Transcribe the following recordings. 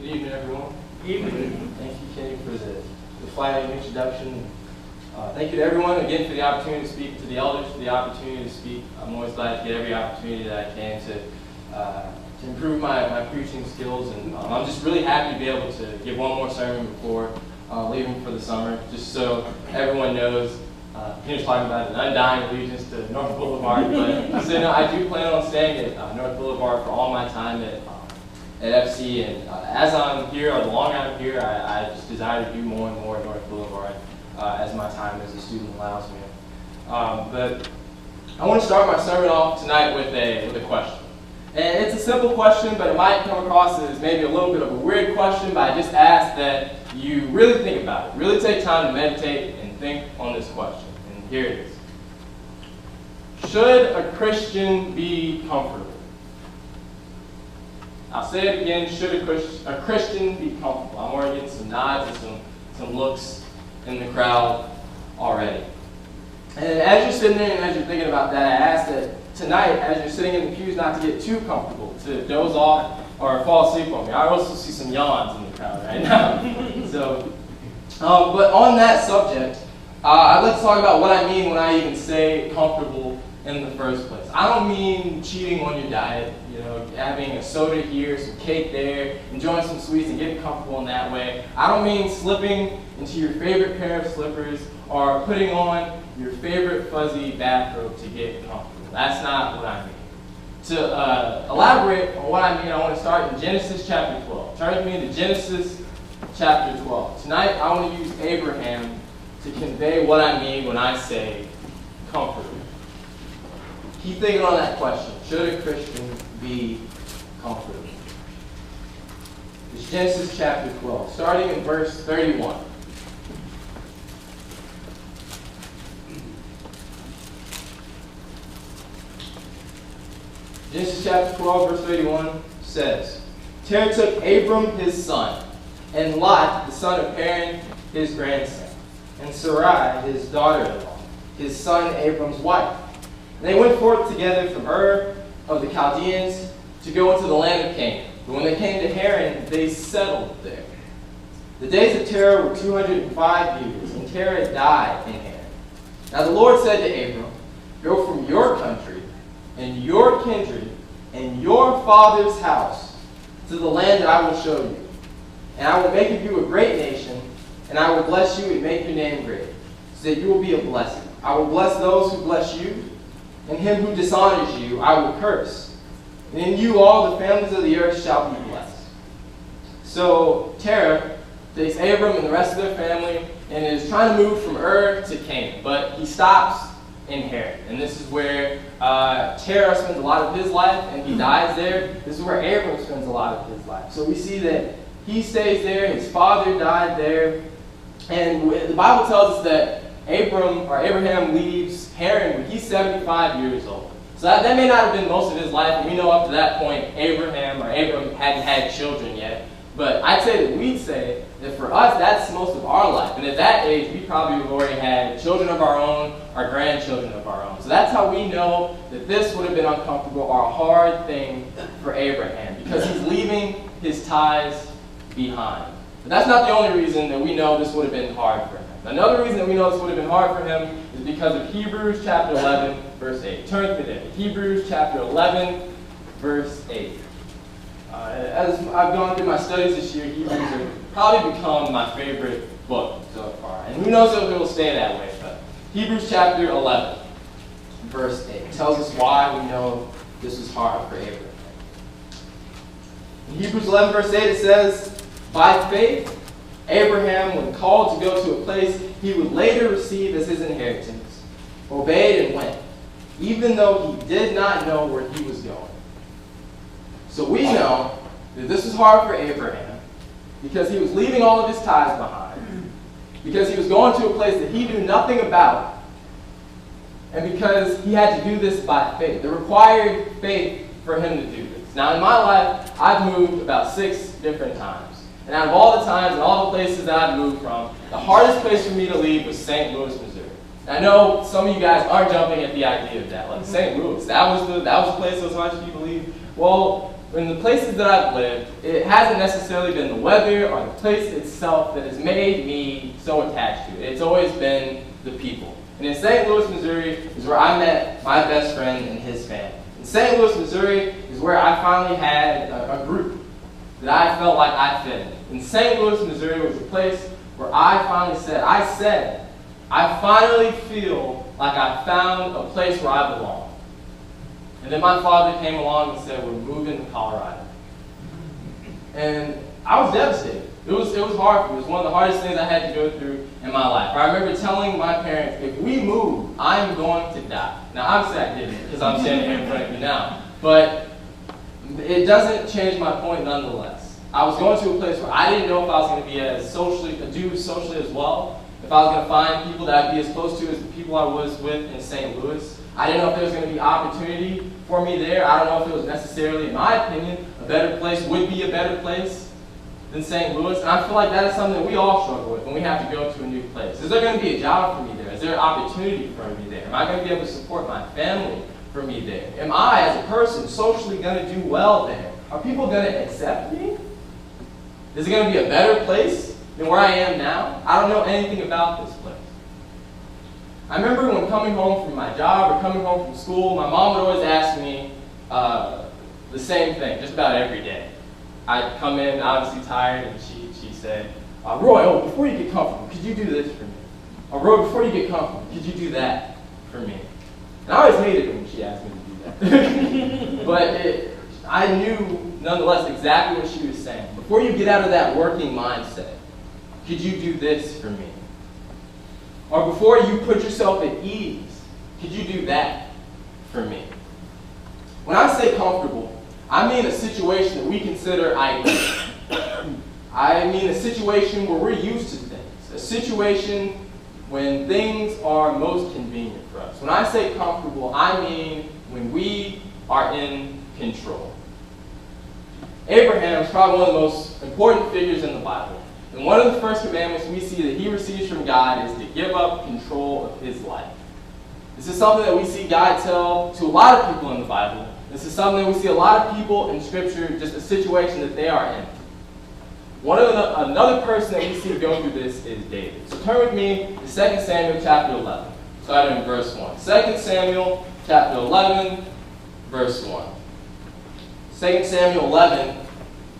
Good evening, everyone. Evening. Thank you, Kenny, for the flattering introduction. Thank you to everyone again for the opportunity to speak, to the elders for the opportunity to speak. I'm always glad to get every opportunity that I can to improve my preaching skills, and I'm just really happy to be able to give one more sermon before leaving for the summer, just so everyone knows. He was talking about an undying allegiance to North Boulevard, but so no, I do plan on staying at North Boulevard for all my time at FC, and as I'm here, or the longer I'm here, I just desire to do more and more at North Boulevard as my time as a student allows me. But I want to start my sermon off tonight with a question. And it's a simple question, but it might come across as maybe a little bit of a weird question, but I just ask that you really think about it, really take time to meditate and think on this question. And here it is. Should a Christian be comfortable? I'll say it again, should a Christian be comfortable? I'm already getting some nods and some looks in the crowd already. And as you're sitting there and as you're thinking about that, I ask that tonight, as you're sitting in the pews, not to get too comfortable, to doze off or fall asleep on me. I also see some yawns in the crowd right now. So, but on that subject, I'd like to talk about what I mean when I even say comfortable in the first place. I don't mean cheating on your diet, having a soda here, some cake there, enjoying some sweets and getting comfortable in that way. I don't mean slipping into your favorite pair of slippers or putting on your favorite fuzzy bathrobe to get comfortable. That's not what I mean. To elaborate on what I mean, I want to start in Genesis chapter 12. Turn with me to Genesis chapter 12. Tonight, I want to use Abraham to convey what I mean when I say comfortable. Keep thinking on that question. Should a Christian be comfortable? It's Genesis chapter 12, starting in verse 31. Genesis chapter 12, verse 31 says, Terah took Abram his son, and Lot, the son of Haran, his grandson, and Sarai, his daughter-in-law, his son Abram's wife. And they went forth together from Ur of the Chaldeans to go into the land of Canaan. But when they came to Haran, they settled there. The days of Terah were 205 years, and Terah died in Haran. Now the Lord said to Abram, Go from your country and your kindred and your father's house to the land that I will show you. And I will make of you a great nation, and I will bless you and make your name great, so that you will be a blessing. I will bless those who bless you, and him who dishonors you I will curse. And in you all the families of the earth shall be blessed. So Terah takes Abram and the rest of their family and is trying to move from Ur to Canaan. But he stops in Haran. And this is where Terah spends a lot of his life, and he dies there. This is where Abram spends a lot of his life. So we see that he stays there, his father died there. And the Bible tells us that Abraham leaves Haran when he's 75 years old. So that may not have been most of his life. And we know up to that point, Abram hadn't had children yet. But I'd say that we'd say that for us, that's most of our life. And at that age, we probably have already had children of our own, or grandchildren of our own. So that's how we know that this would have been uncomfortable or a hard thing for Abraham, because he's leaving his ties behind. But that's not the only reason that we know this would have been hard for him. Another reason that we know this would have been hard for him is because of Hebrews chapter 11, verse 8. Turn with me there. Hebrews chapter 11, verse 8. As I've gone through my studies this year, Hebrews have probably become my favorite book so far. And who knows if it will stay that way. But Hebrews chapter 11, verse 8 tells us why we know this was hard for Abraham. In Hebrews 11, verse 8, it says, By faith, Abraham, when called to go to a place he would later receive as his inheritance, obeyed and went, even though he did not know where he was going. So we know that this was hard for Abraham because he was leaving all of his ties behind, because he was going to a place that he knew nothing about, and because he had to do this by faith. It required faith for him to do this. Now in my life, I've moved about 6 different times. And out of all the times and all the places that I've moved from, the hardest place for me to leave was St. Louis, Missouri. And I know some of you guys are jumping at the idea of that. Like St. Louis, that was the place that was hard for you to leave. Well, in the places that I've lived, it hasn't necessarily been the weather or the place itself that has made me so attached to it. It's always been the people. And in St. Louis, Missouri is where I met my best friend and his family. In St. Louis, Missouri is where I finally had a group that I felt like I fit in. In St. Louis, Missouri was the place where I finally said, I finally feel like I found a place where I belong. And then my father came along and said, we're moving to Colorado. And I was devastated. It was hard for me. It was one of the hardest things I had to go through in my life. I remember telling my parents, if we move, I'm going to die. Now, obviously I didn't, because I'm standing here in front of you now. But it doesn't change my point nonetheless. I was going to a place where I didn't know if I was going to be do socially as well, if I was going to find people that I'd be as close to as the people I was with in St. Louis. I didn't know if there was going to be opportunity for me there. I don't know if it was necessarily, in my opinion, a better place would be a better place than St. Louis. And I feel like that is something that we all struggle with when we have to go to a new place. Is there going to be a job for me there? Is there an opportunity for me there? Am I going to be able to support my family for me there? Am I, as a person, socially going to do well there? Are people going to accept me? Is it going to be a better place than where I am now? I don't know anything about this place. I remember when coming home from my job or coming home from school, my mom would always ask me the same thing, just about every day. I'd come in, obviously tired, and she'd say, Roy, before you get comfortable, could you do this for me? Or Roy, before you get comfortable, could you do that for me? And I always hated it when she asked me to do that. But I knew, nonetheless, exactly what she was saying. Before you get out of that working mindset, could you do this for me? Or before you put yourself at ease, could you do that for me? When I say comfortable, I mean a situation that we consider ideal. I mean a situation where we're used to things. A situation when things are most convenient for us. When I say comfortable, I mean when we are in control. Abraham is probably one of the most important figures in the Bible. And one of the first commandments we see that he receives from God is to give up control of his life. This is something that we see God tell to a lot of people in the Bible. This is something that we see a lot of people in Scripture, just a situation that they are in. Another person that we see go through this is David. So turn with me to 2 Samuel chapter 11, starting in verse 1. 2 Samuel chapter 11, verse 1. 2 Samuel 11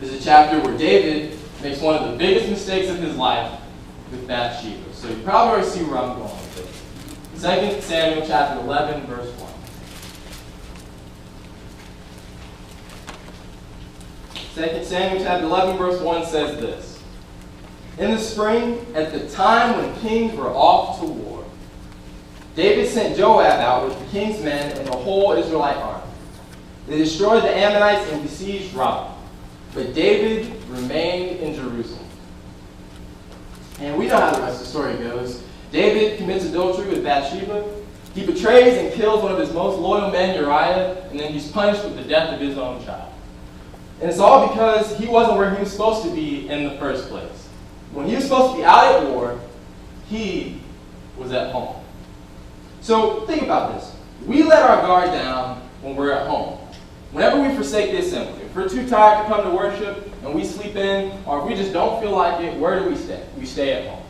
is a chapter where David makes one of the biggest mistakes of his life with Bathsheba. So you probably already see where I'm going with this. 2 Samuel chapter 11, verse 1. 2 Samuel chapter 11, verse 1 says this. In the spring, at the time when kings were off to war, David sent Joab out with the king's men and the whole Israelite army. They destroyed the Ammonites and besieged Rabbah. But David remained in Jerusalem. And we know how the rest of the story goes. David commits adultery with Bathsheba. He betrays and kills one of his most loyal men, Uriah, and then he's punished with the death of his own child. And it's all because he wasn't where he was supposed to be in the first place. When he was supposed to be out at war, he was at home. So think about this. We let our guard down when we're at home. Whenever we forsake the assembly, if we're too tired to come to worship and we sleep in, or if we just don't feel like it, where do we stay? We stay at home.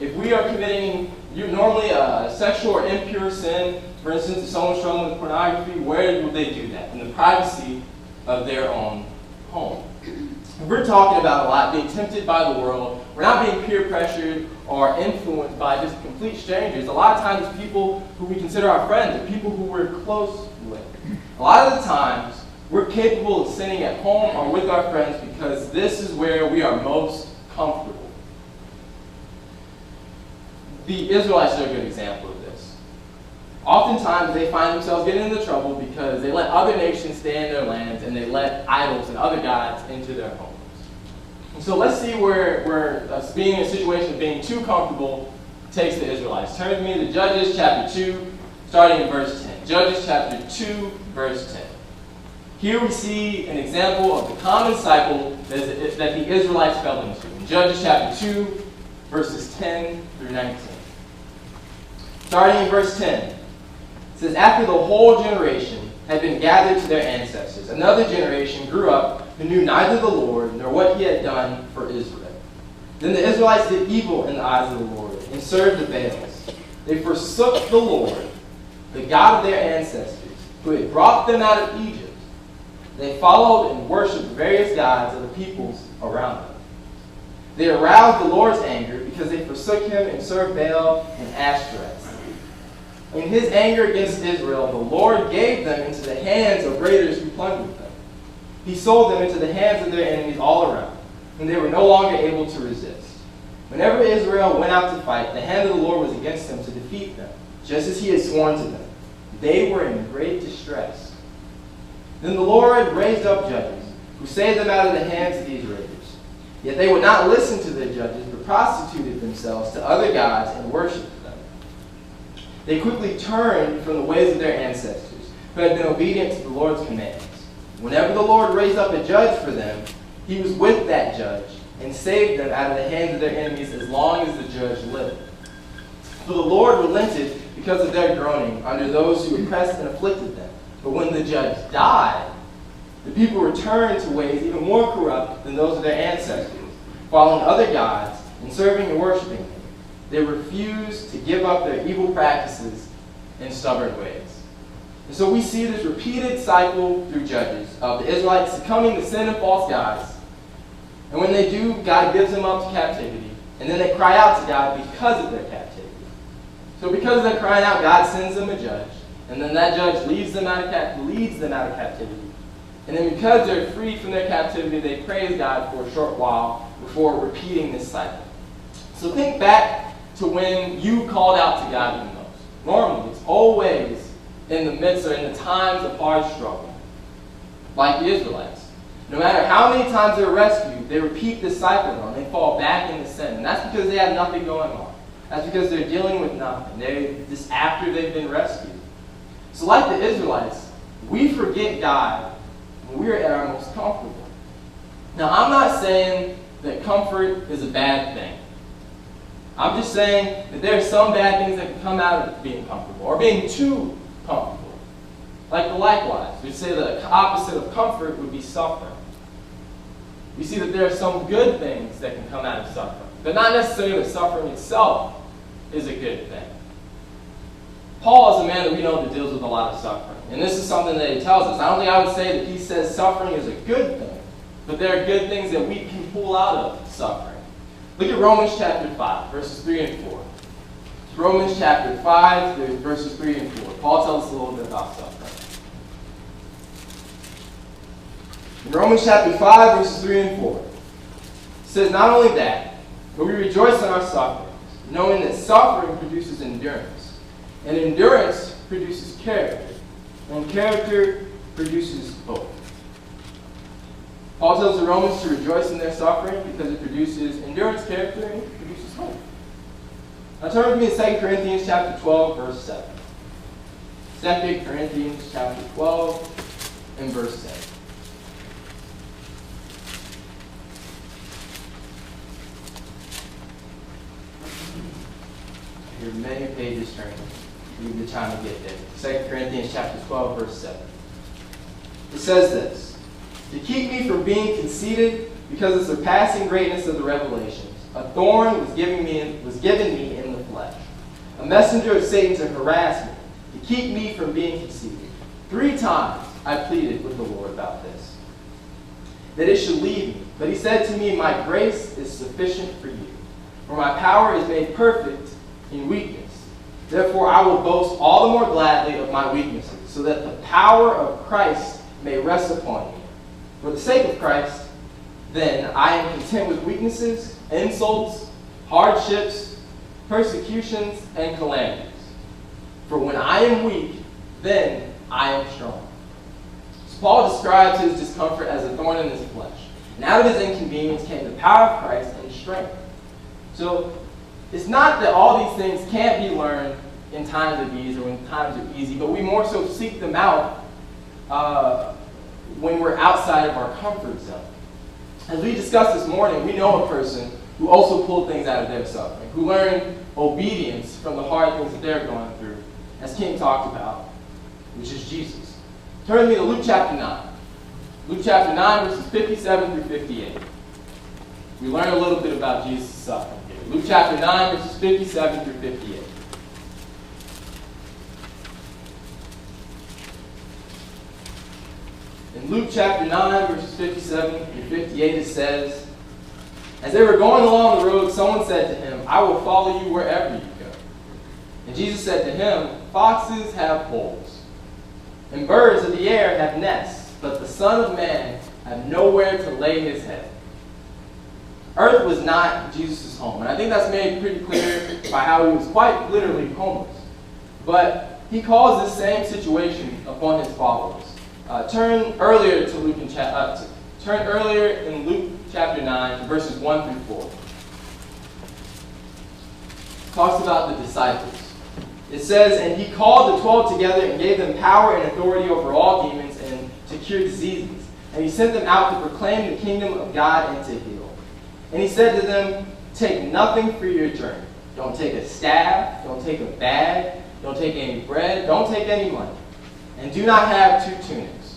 If we are committing normally a sexual or impure sin, for instance, if someone's struggling with pornography, where will they do that? In the privacy of their own home. If we're talking about a lot, being tempted by the world, we're not being peer pressured or influenced by just complete strangers. A lot of times it's people who we consider our friends, or people who we're close with. A lot of the times, we're capable of sinning at home or with our friends because this is where we are most comfortable. The Israelites are a good example of this. Oftentimes, they find themselves getting into trouble because they let other nations stay in their lands and they let idols and other gods into their homes. And so let's see where us being in a situation of being too comfortable takes the Israelites. Turn with me to Judges chapter 2, starting in verse 10. Judges chapter 2, verse 10. Here we see an example of the common cycle that the Israelites fell into. In Judges chapter 2, verses 10 through 19. Starting in verse 10, it says, after the whole generation had been gathered to their ancestors, verses, another generation grew up who knew neither the Lord nor what he had done for Israel. Then the Israelites did evil in the eyes of the Lord and served the Baals. They forsook the Lord, the God of their ancestors, who had brought them out of Egypt. They followed and worshipped various gods of the peoples around them. They aroused the Lord's anger because they forsook him and served Baal and Ashtoreth. In his anger against Israel, the Lord gave them into the hands of raiders who plundered them. He sold them into the hands of their enemies all around, and they were no longer able to resist. Whenever Israel went out to fight, the hand of the Lord was against them to defeat them, just as he had sworn to them. They were in great distress. Then the Lord raised up judges, who saved them out of the hands of these raiders. Yet they would not listen to their judges, but prostituted themselves to other gods and worshipped them. They quickly turned from the ways of their ancestors, who had been obedient to the Lord's commands. Whenever the Lord raised up a judge for them, he was with that judge and saved them out of the hands of their enemies as long as the judge lived. For the Lord relented because of their groaning under those who oppressed and afflicted them. But when the judge died, the people returned to ways even more corrupt than those of their ancestors, following other gods and serving and worshiping them. They refused to give up their evil practices and stubborn ways. And so we see this repeated cycle through Judges of the Israelites succumbing to sin and false gods. And when they do, God gives them up to captivity. And then they cry out to God because of their captivity. So because they're crying out, God sends them a judge. And then that judge leads them out of captivity. And then because they're freed from their captivity, they praise God for a short while before repeating this cycle. So think back to when you called out to God the most. Normally, it's always in the midst or in the times of hard struggle, like the Israelites. No matter how many times they're rescued, they repeat this cycle and they fall back into sin. And that's because they have nothing going on. That's because they're dealing with nothing. Just after they've been rescued. So like the Israelites, we forget God when we're at our most comfortable. Now, I'm not saying that comfort is a bad thing. I'm just saying that there are some bad things that can come out of being comfortable or being too comfortable. Like the likewise, we say the opposite of comfort would be suffering. We see that there are some good things that can come out of suffering, but not necessarily that suffering itself is a good thing. Paul is a man that we know that deals with a lot of suffering, and this is something that he tells us. I don't think I would say that he says suffering is a good thing, but there are good things that we can pull out of suffering. Look at Romans chapter 5, verses 3 and 4. Romans chapter 5, verses 3 and 4. Paul tells us a little bit about suffering. In Romans chapter 5, verses 3 and 4, it says, not only that, but we rejoice in our sufferings, knowing that suffering produces endurance, and endurance produces character, and character produces hope. Paul tells the Romans to rejoice in their suffering because it produces endurance, character, and it produces hope. Now turn with me to 2 Corinthians chapter 12, verse 7. 2 Corinthians chapter 12 and verse 7. There are many pages turning. You need the time to get there. 2 Corinthians chapter 12, verse 7. It says this, to keep me from being conceited because of the surpassing greatness of the revelations, a thorn was given me in the flesh, a messenger of Satan to harass me, to keep me from being conceited. 3 times I pleaded with the Lord about this, that it should leave me. But he said to me, my grace is sufficient for you, for my power is made perfect in weakness. Therefore I will boast all the more gladly of my weaknesses, so that the power of Christ may rest upon me. For the sake of Christ, then, I am content with weaknesses, insults, hardships, persecutions, and calamities. For when I am weak, then I am strong. So Paul describes his discomfort as a thorn in his flesh. And out of his inconvenience came the power of Christ and strength. So it's not that all these things can't be learned in times of ease or when times are easy, but we more so seek them out when we're outside of our comfort zone. As we discussed this morning, we know a person who also pulled things out of their suffering, who learned obedience from the hard things that they're going through, as King talked about, which is Jesus. Turn with me to Luke chapter 9. Luke chapter 9, verses 57 through 58. We learn a little bit about Jesus' suffering here. Luke chapter 9, verses 57 through 58. In Luke chapter 9, verses 57 through 58, it says, "As they were going along the road, someone said to him, 'I will follow you wherever you go.' And Jesus said to him, 'Foxes have holes, and birds of the air have nests, but the Son of Man have nowhere to lay his head.'" Earth was not Jesus' home, and I think that's made pretty clear by how he was quite literally homeless. But he calls this same situation upon his followers. Turn earlier in Luke chapter 9, verses 1 through 4. It talks about the disciples. It says, "And he called the 12 together and gave them power and authority over all demons and to cure diseases. And he sent them out to proclaim the kingdom of God and to heal. And he said to them, 'Take nothing for your journey. Don't take a staff, don't take a bag, don't take any bread, don't take any money. And do not have 2 tunics.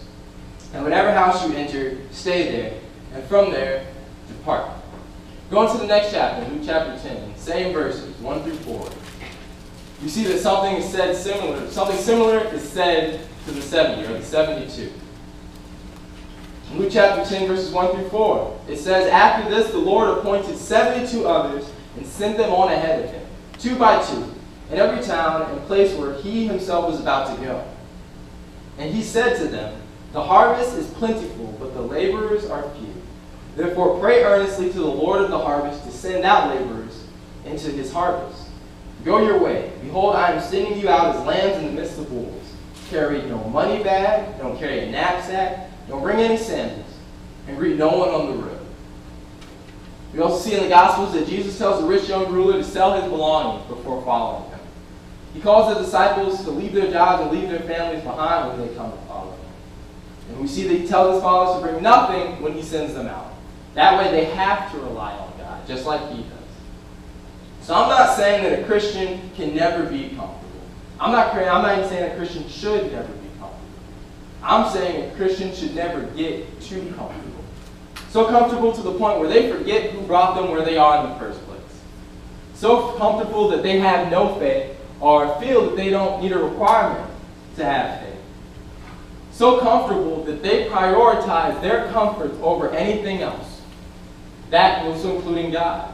And whatever house you enter, stay there, and from there, depart.'" Going to the next chapter, Luke chapter 10, same verses, 1 through 4. You see that something similar is said to the 70 or the 72. In Luke chapter 10, verses 1 through 4, it says, "After this, the Lord appointed 72 others and sent them on ahead of him, 2 by 2, in every town and place where he himself was about to go. And he said to them, 'The harvest is plentiful, but the laborers are few. Therefore pray earnestly to the Lord of the harvest to send out laborers into his harvest. Go your way. Behold, I am sending you out as lambs in the midst of wolves. Carry no money bag, don't carry a knapsack, don't bring any sandals, and greet no one on the road.'" We also see in the Gospels that Jesus tells the rich young ruler to sell his belongings before following him. He calls the disciples to leave their jobs and leave their families behind when they come to follow him. And we see that he tells his followers to bring nothing when he sends them out. That way they have to rely on God, just like he does. So I'm not saying that a Christian can never be comfortable. I'm not even saying a Christian should never be comfortable. I'm saying a Christian should never get too comfortable. So comfortable to the point where they forget who brought them where they are in the first place. So comfortable that they have no faith or feel that they don't need a requirement to have faith. So comfortable that they prioritize their comforts over anything else. That also including God.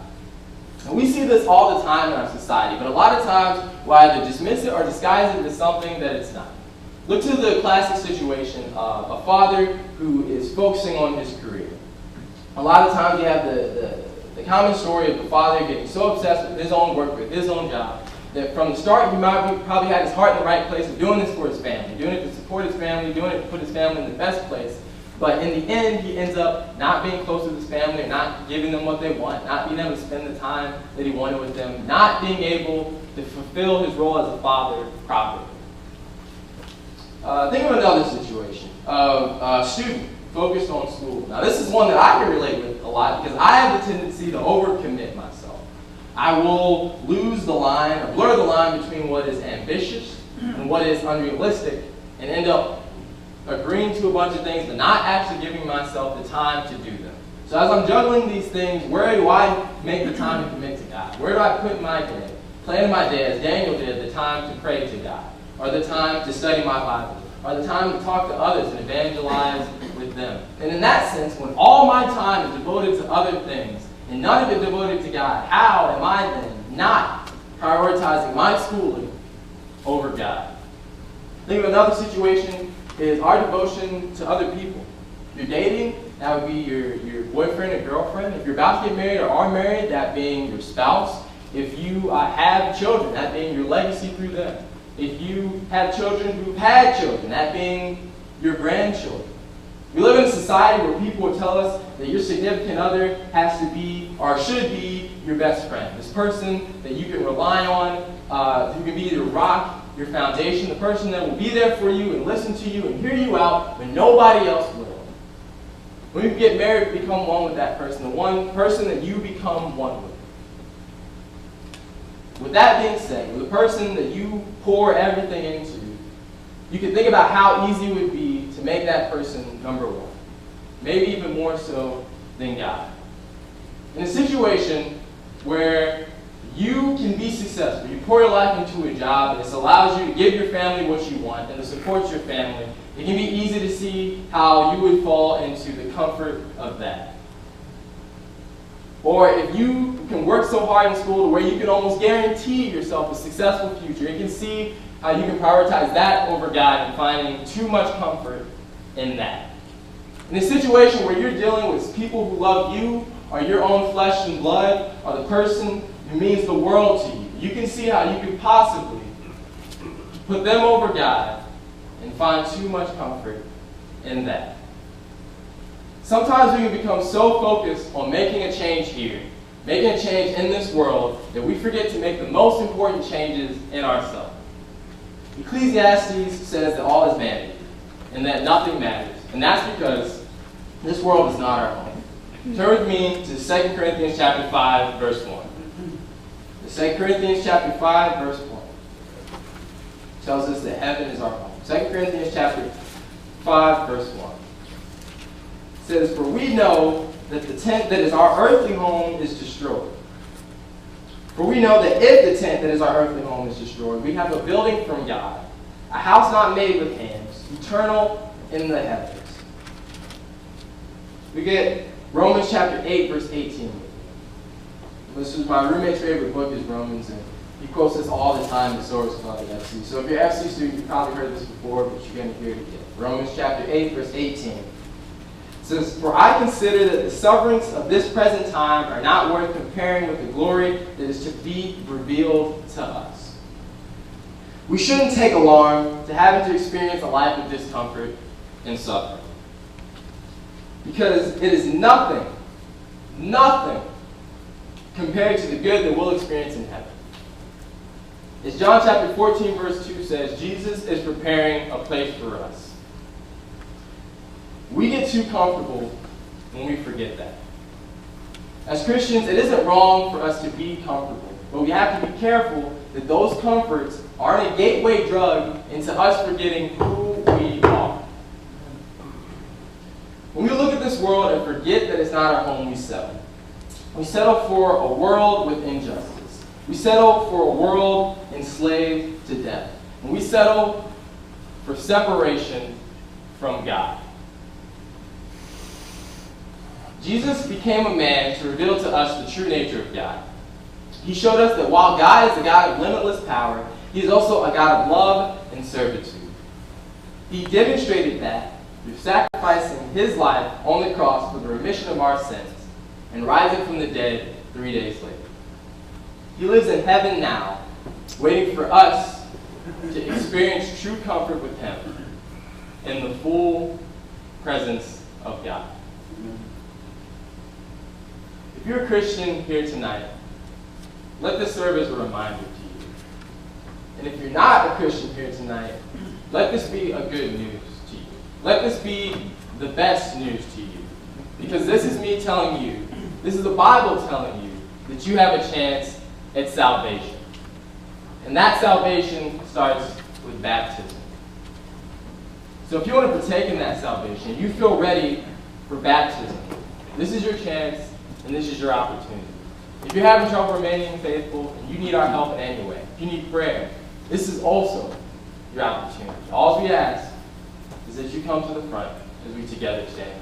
And we see this all the time in our society, but a lot of times we'll either dismiss it or disguise it as something that it's not. Look to the classic situation of a father who is focusing on his career. A lot of times you have the common story of the father getting so obsessed with his own work, with his own job, that from the start he probably had his heart in the right place of doing this for his family, doing it to support his family, doing it to put his family in the best place. But in the end, he ends up not being close with his family, or not giving them what they want, not being able to spend the time that he wanted with them, not being able to fulfill his role as a father properly. Think of another situation of a student focused on school. Now, this is one that I can relate with a lot because I have the tendency to overcommit myself. I will lose the line or blur the line between what is ambitious and what is unrealistic and end up agreeing to a bunch of things but not actually giving myself the time to do them. So as I'm juggling these things, where do I make the time to commit to God? Where do I put my day, plan my day as Daniel did, the time to pray to God, or the time to study my Bible, or the time to talk to others and evangelize with them? And in that sense, when all my time is devoted to other things and none of it devoted to God, how am I then not prioritizing my schooling over God? Think of another situation is our devotion to other people. If you're dating, that would be your boyfriend or girlfriend. If you're about to get married or are married, that being your spouse. If you have children, that being your legacy through them. If you have children who've had children, that being your grandchildren. We live in a society where people will tell us that your significant other has to be or should be your best friend. This person that you can rely on, who can be your rock, your foundation, the person that will be there for you and listen to you and hear you out when nobody else will. When you get married, you become one with that person, the one person that you become one with. With that being said, with the person that you pour everything into, you can think about how easy it would be to make that person number one. maybe even more so than God. In a situation where you can be successful, you pour your life into a job, and this allows you to give your family what you want and to support your family, it can be easy to see how you would fall into the comfort of that. Or if you can work so hard in school to where you can almost guarantee yourself a successful future, you can see how you can prioritize that over God and finding too much comfort in that. In a situation where you're dealing with people who love you, or your own flesh and blood, or the person who means the world to you, you can see how you could possibly put them over God and find too much comfort in that. Sometimes we can become so focused on making a change here, making a change in this world, that we forget to make the most important changes in ourselves. Ecclesiastes says that all is vanity, and that nothing matters. And that's because this world is not our home. Turn with me to 2 Corinthians chapter 5, verse 1. The 2 Corinthians chapter 5, verse 1 tells us that heaven is our home. 2 Corinthians chapter 5, verse 1 says, "For we know that the tent that is our earthly home is destroyed. For we know that if the tent that is our earthly home is destroyed, we have a building from God, a house not made with hands, eternal in the heavens." We get Romans chapter 8, verse 18. This is my roommate's favorite book is Romans, and he quotes this all the time in Source Club at FC. So if you're an FC student, you've probably heard this before, but you're going to hear it again. Romans chapter 8, verse 18. It says, "For I consider that the sufferings of this present time are not worth comparing with the glory that is to be revealed to us." We shouldn't take alarm to having to experience a life of discomfort and suffering, because it is nothing compared to the good that we'll experience in heaven. As John chapter 14, verse 2 says, Jesus is preparing a place for us. We get too comfortable when we forget that. As Christians, it isn't wrong for us to be comfortable, but we have to be careful that those comforts aren't a gateway drug into us forgetting who we are. When we look at this world and forget that it's not our home, we settle. We settle for a world with injustice. We settle for a world enslaved to death. And we settle for separation from God. Jesus became a man to reveal to us the true nature of God. He showed us that while God is a God of limitless power, He is also a God of love and servitude. He demonstrated that through sacrificing His life on the cross for the remission of our sins and rising from the dead 3 days later. He lives in heaven now, waiting for us to experience true comfort with Him in the full presence of God. If you're a Christian here tonight, let this serve as a reminder to you. And if you're not a Christian here tonight, let this be a good news to you. Let this be the best news to you. Because this is me telling you, this is the Bible telling you that you have a chance at salvation. And that salvation starts with baptism. So if you want to partake in that salvation, you feel ready for baptism, this is your chance and this is your opportunity. If you're having trouble remaining faithful and you need our help in any way, if you need prayer, this is also your opportunity. All we ask is that you come to the front as we together stand.